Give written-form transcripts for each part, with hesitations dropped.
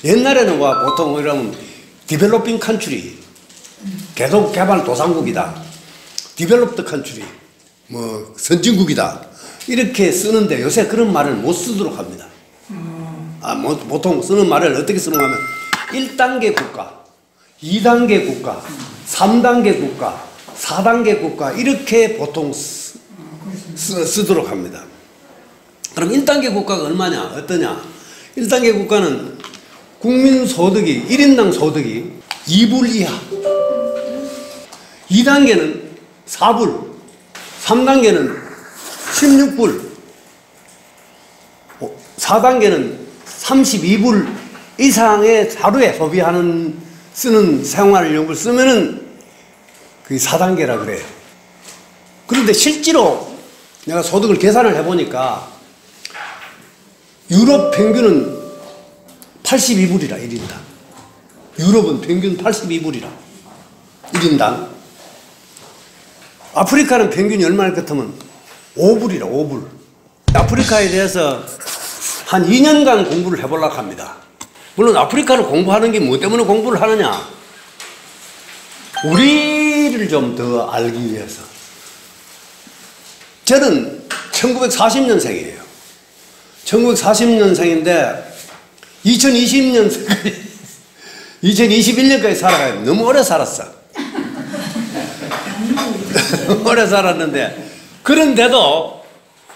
옛날에는 와 보통 이러면 디벨로핑 컨트리, 계속 개발 도상국이다, 디벨롭드 컨트리, 뭐 선진국이다 이렇게 쓰는데 요새 그런 말을 못 쓰도록 합니다. 보통 쓰는 말을 어떻게 쓰는가 하면 1단계 국가, 2단계 국가, 3단계 국가, 4단계 국가 이렇게 보통 쓰도록 합니다. 그럼 1단계 국가가 얼마냐? 어떠냐? 1단계 국가는 국민 소득이 1인당 소득이 2불 이하, 2단계는 4불, 3단계는 16불, 4단계는 32불 이상의 하루에 소비하는 쓰는 생활용을 쓰면은 그게 4단계라 그래요. 그런데 실제로 내가 소득을 계산을 해보니까 유럽 평균은 82불이라 1인당. 유럽은 평균 82불이라 1인당. 아프리카는 평균이 얼마일 것 같으면 5불이라 5불. 아프리카에 대해서 한 2년간 공부를 해보려고 합니다. 물론 아프리카를 공부하는 게 뭐 때문에 공부를 하느냐? 우리를 좀 더 알기 위해서. 저는 1940년생이에요. 1940년생인데 2021년까지 살아가요. 너무 오래 살았어. 너무 오래 살았는데, 그런데도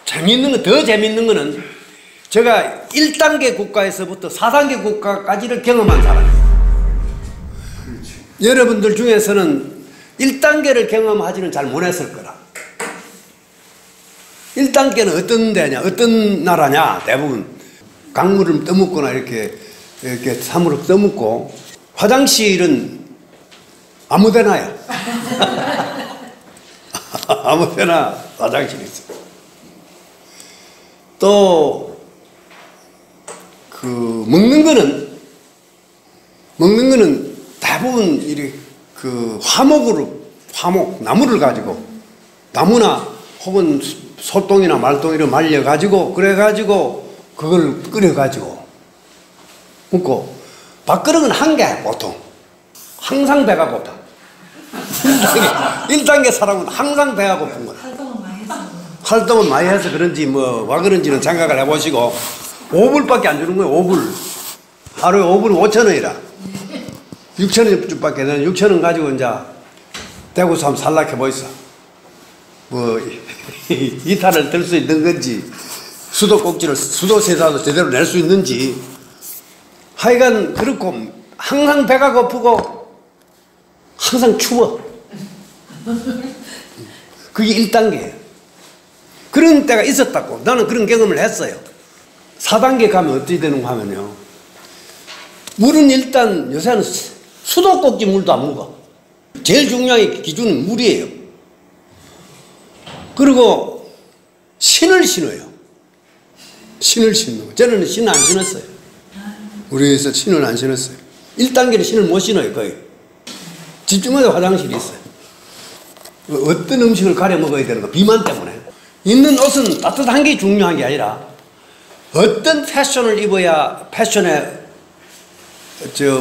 더 재밌는 거는 제가 1단계 국가에서부터 4단계 국가까지를 경험한 사람이에요. 여러분들 중에서는 1단계를 경험하지는 잘 못했을 거라. 1단계는 어떤 데냐, 어떤 나라냐, 대부분 강물을 떠먹거나 이렇게 사물을 떠먹고, 화장실은 아무 데나요. 아무 데나 화장실이 있어요. 또 먹는 거는 대부분 나무를 가지고, 나무나 혹은 소똥이나 말똥이를 말려가지고, 그래가지고 그걸 끓여가지고 먹고, 밥그릇은 한 개 보통. 항상 배가 고파. 1단계 사람은 항상 배가 고픈 거야. 활동은 많이 해서 그런지 와 그런지는 생각을 해보시고, 5불밖에 안 주는 거예요. 5불. 하루에 5불 5,000원이라. 6,000원 밖에 되는 6,000원 가지고 이제 대구서 한번 살락해 보이소. 이탈을 들 수 있는 건지, 수도꼭지를, 수도세사도 제대로 낼 수 있는지. 하여간 그렇고, 항상 배가 고프고, 항상 추워. 그게 1단계예요. 그런 때가 있었다고. 나는 그런 경험을 했어요. 4단계 가면 어떻게 되는가 하면요. 물은 일단 요새는 수도꼭지 물도 안 먹어. 제일 중요한 기준은 물이에요. 그리고 신을 신어요. 신을 신는 거. 저는 신을 안 신었어요. 우리 회사 신을 안 신었어요. 1단계는 신을 못 신어요, 거의. 집집마다 화장실이 있어요. 어떤 음식을 가려 먹어야 되는 거, 비만 때문에. 입는 옷은 따뜻한 게 중요한 게 아니라 어떤 패션을 입어야 패션에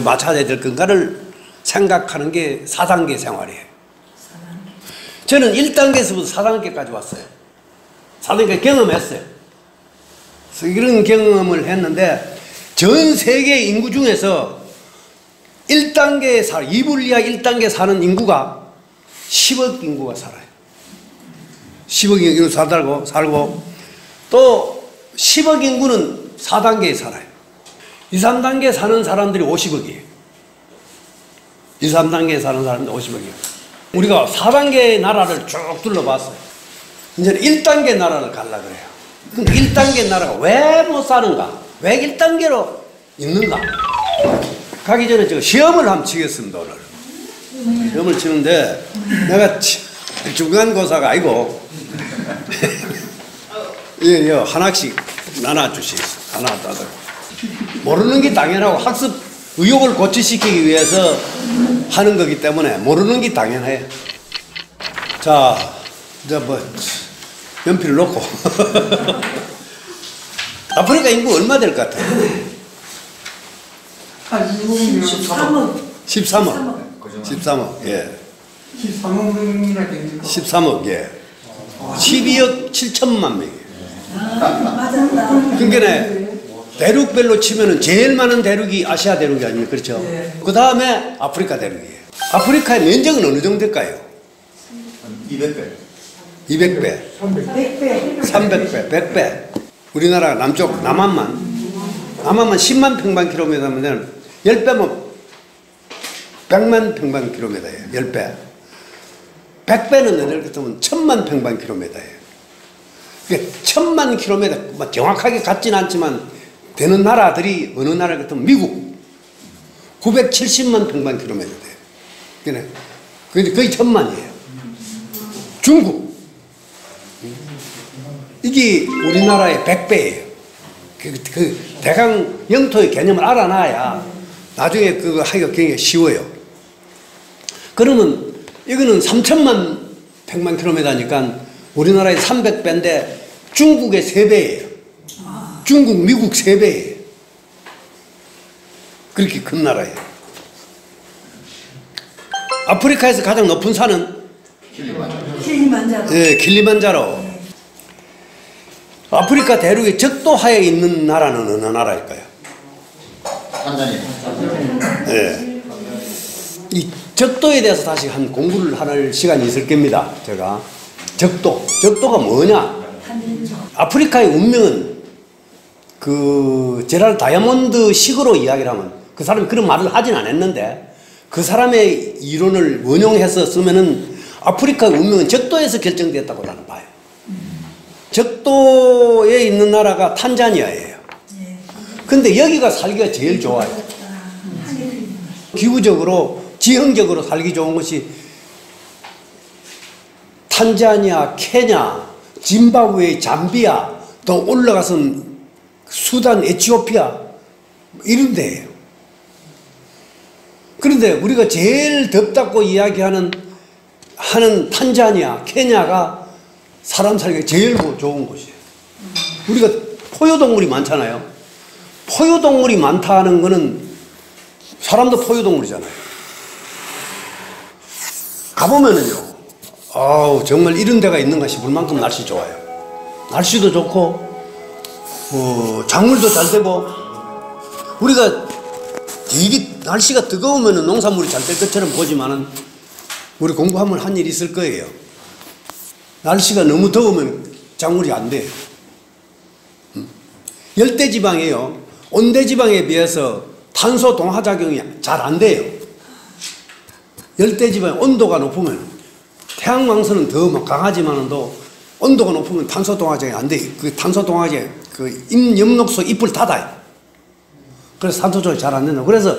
맞춰야 될 건가를 생각하는 게 4단계 생활이에요. 저는 1단계에서부터 4단계까지 왔어요. 4단계 경험했어요. 그래서 이런 경험을 했는데, 전 세계 인구 중에서 1단계에 2불 이하 1단계 사는 인구가 10억 인구가 살아요. 10억 인구 살고, 또 10억 인구는 4단계에 살아요. 2, 3단계 사는 사람들이 50억이에요. 2, 3단계에 사는 사람들이 50억이에요. 우리가 4단계 나라를 쭉 둘러봤어요. 이제 1단계 나라를 가려고 그래요. 그럼 1단계 나라가 왜 못 사는가? 왜 1단계로 있는가? 가기 전에 제가 시험을 한번 치겠습니다, 오늘. 시험을 치는데, 내가 중간고사가 아니고, 예, 하나씩 나눠주시겠어요. 하나 따다. 모르는 게 당연하고, 학습 의욕을 고취시키기 위해서 하는 거기 때문에 모르는 게 당연해요. 자, 이제 연필을 놓고. 아프리카 인구 얼마 될 것 같아요? 13억. 13억. 13억. 예. 13억 명이나 됩니까? 13억. 예. 12억 7천만 명이에요. 맞았다. 그러니까 대륙별로 치면은 제일 많은 대륙이 아시아 대륙이 아닙니까? 그렇죠? 그 다음에 아프리카 대륙이에요. 아프리카의 면적은 어느 정도 될까요? 200배. 200배, 100배. 300배, 100배. 우리나라 남쪽 남한만 10만 평방킬로미터면 10배면 100만 평방킬로미터예요. 10배. 100배는 예를 들면 1000만 평방킬로미터예요. 그러니까 1000만 킬로미터, 정확하게 같지는 않지만 되는 나라들이 어느 나라 같으면 미국 970만 평방킬로미터 돼요. 그러니까 거의 1000만이에요. 중국 이게 우리나라의 100배예요. 그 대강 영토의 개념을 알아놔야 나중에 그거 하기가 굉장히 쉬워요. 그러면 이거는 3천만 평방 킬로미터니까 우리나라의 300배인데 중국의 3배예요. 중국, 미국 3배예요. 그렇게 큰 나라예요. 아프리카에서 가장 높은 산은 킬리만자로. 예, 킬리만자로. 아프리카 대륙의 적도하에 있는 나라는 어느 나라일까요? 탄자니아. 예. 이 적도에 대해서 다시 한 공부를 할 시간이 있을 겁니다. 제가 적도가 뭐냐? 아프리카의 운명은 그 제랄 다이아몬드 식으로 이야기를 하면 그 사람이 그런 말을 하진 않았는데 그 사람의 이론을 원용해서 쓰면은 아프리카의 운명은 적도에서 결정됐다고 나는 봐요. 적도에 있는 나라가 탄자니아예요. 근데 여기가 살기가 제일 좋아요. 기후적으로 지형적으로 살기 좋은 것이 탄자니아, 케냐, 짐바브웨, 잠비아, 또 올라가서는 수단, 에티오피아 이런 데예요. 그런데 우리가 제일 덥다고 이야기하는 탄자니아, 케냐가 사람 살기가 제일 좋은 곳이에요. 우리가 포유동물이 많잖아요. 포유동물이 많다는 거는 사람도 포유동물이잖아요. 가보면은요, 아우, 정말 이런 데가 있는가 싶을 만큼 날씨 좋아요. 날씨도 좋고, 작물도 잘 되고, 우리가 되게 날씨가 뜨거우면은 농산물이 잘 될 것처럼 보지만은, 우리 공부하면 한 일이 있을 거예요. 날씨가 너무 더우면 작물이 안 돼요. 열대지방에요. 온대지방에 비해서 탄소 동화작용이 잘 안 돼요. 열대지방 온도가 높으면 태양광선은 더 막 강하지만도 온도가 높으면 탄소 동화작용이 안 돼요. 그 탄소 동화제 그 엽록소 잎을 닫아요. 그래서 산소 조절이 잘 안 된다. 그래서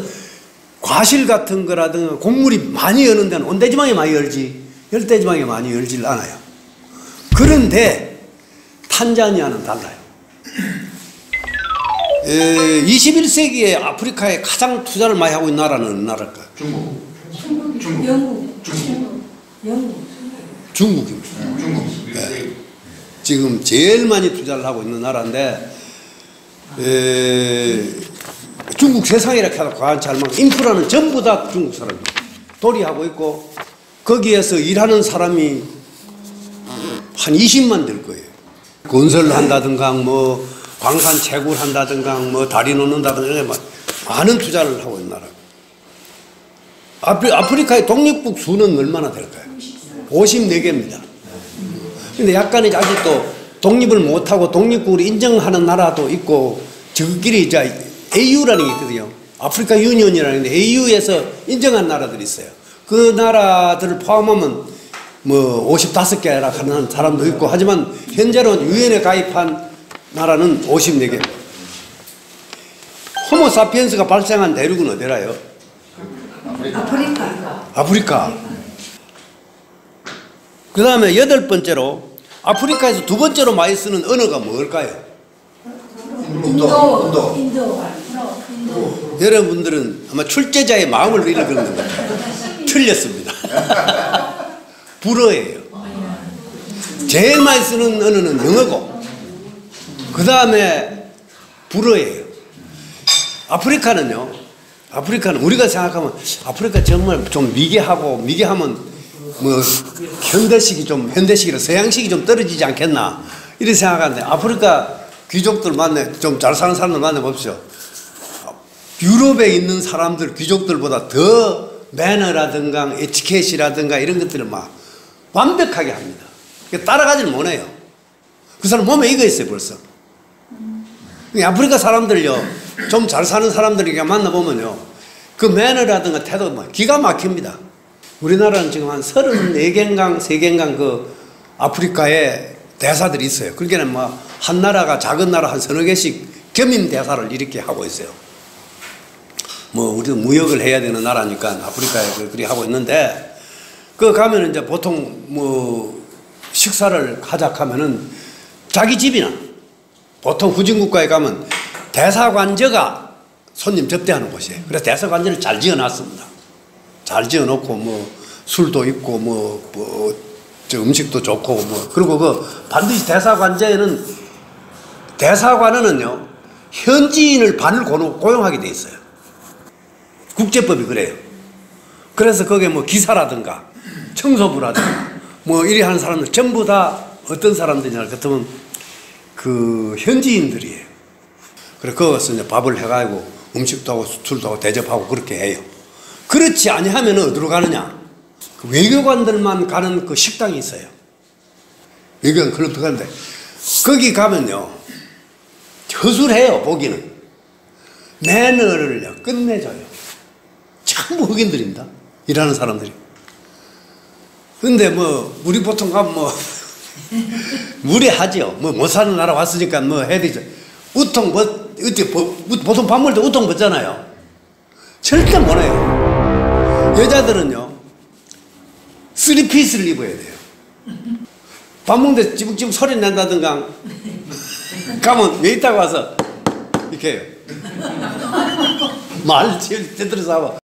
과실 같은 거라든가 곡물이 많이 여는 데는 온대지방에 많이 열지 열대지방에 많이 열질 않아요. 그런데 탄자니아는 달라요. 21세기에 아프리카에 가장 투자를 많이 하고 있는 나라는 어느 나라일까요? 중국입니다. 네. 지금 제일 많이 투자를 하고 있는 나라인데 중국 세상이라 해도 과언치 않을 만큼 인프라는 전부 다 중국 사람입니다. 도리하고 있고 거기에서 일하는 사람이 한 20만 될 거예요. 건설을 한다든가 뭐 광산 채굴 한다든가 뭐 다리 놓는다든가 이런 많은 투자를 하고 있는 나라. 아프리카의 독립국 수는 얼마나 될까요? 54개입니다. 근데 약간 아직도 독립을 못하고 독립국을 인정하는 나라도 있고 저끼리 이제 AU라는 게 있거든요. 아프리카 유니언이라는 게 AU에서 인정한 나라들이 있어요. 그 나라들을 포함하면 뭐 55개라 하는 사람도 있고 하지만 현재로는 유엔에 가입한 나라는 54개. 호모사피엔스가 발생한 대륙은 어디라요? 아프리카. 그 다음에 8번째로 아프리카에서 2번째로 많이 쓰는 언어가 뭘까요? 인도. 여러분들은 아마 출제자의 마음을 읽은 것 같아요. 틀렸습니다. 불어예요. 제일 많이 쓰는 언어는 영어고 그 다음에 불어예요. 아프리카는요 아프리카는 우리가 생각하면 아프리카 정말 좀 미개하면 뭐 현대식이 좀 현대식이라 서양식이 좀 떨어지지 않겠나 이렇게 생각하는데 아프리카 귀족들 좀 잘 사는 사람들 만나 보십시오. 유럽에 있는 사람들 귀족들보다 더 매너라든가 에티켓이라든가 이런 것들을 막 완벽하게 합니다. 따라가지는 못해요. 그 사람 몸에 이거 있어요 벌써. 아프리카 사람들요 좀 잘 사는 사람들이 만나보면요 그 매너라든가 태도가 막 기가 막힙니다. 우리나라는 지금 한 34개인가 3개인가 그 아프리카에 대사들이 있어요. 그러니까 뭐 한 나라가 작은 나라 한 서너 개씩 겸임 대사를 이렇게 하고 있어요. 뭐 우리도 무역을 해야 되는 나라니까 아프리카에 그렇게 하고 있는데 그 가면은 이제 보통 뭐 식사를 하자 하면은 자기 집이나 보통 후진국가에 가면 대사관저가 손님 접대하는 곳이에요. 그래서 대사관저를 잘 지어놨습니다. 잘 지어놓고 뭐 술도 있고 저 음식도 좋고 뭐 그리고 그 반드시 대사관에는요 현지인을 반을 고용하게 돼 있어요. 국제법이 그래요. 그래서 거기에 뭐 기사라든가 청소부라든가 뭐 이리 하는 사람들 전부 다 어떤 사람들이냐 같으면 그 현지인들이에요. 그래 거기서 이제 밥을 해가지고 음식도 하고 술도 하고 대접하고 그렇게 해요. 그렇지 아니하면 어디로 가느냐? 그 외교관들만 가는 그 식당이 있어요. 외교관 클럽도 가는데 거기 가면요 허술해요. 보기는 매너를요 끝내줘요. 전부 흑인들입니다. 일하는 사람들이. 근데 뭐 우리 보통 가면 뭐 무례하죠. 뭐 못 사는 나라 왔으니까 뭐 해야 되죠. 우통 보통 밥 먹을 때 우통 벗잖아요. 절대 못 해요. 여자들은요 3피스를 입어야 돼요. 밥 먹는데 찌북찌북 소리 낸다든가 가면 웨이터가 와서 이렇게 해요. 말 제대로 잡아.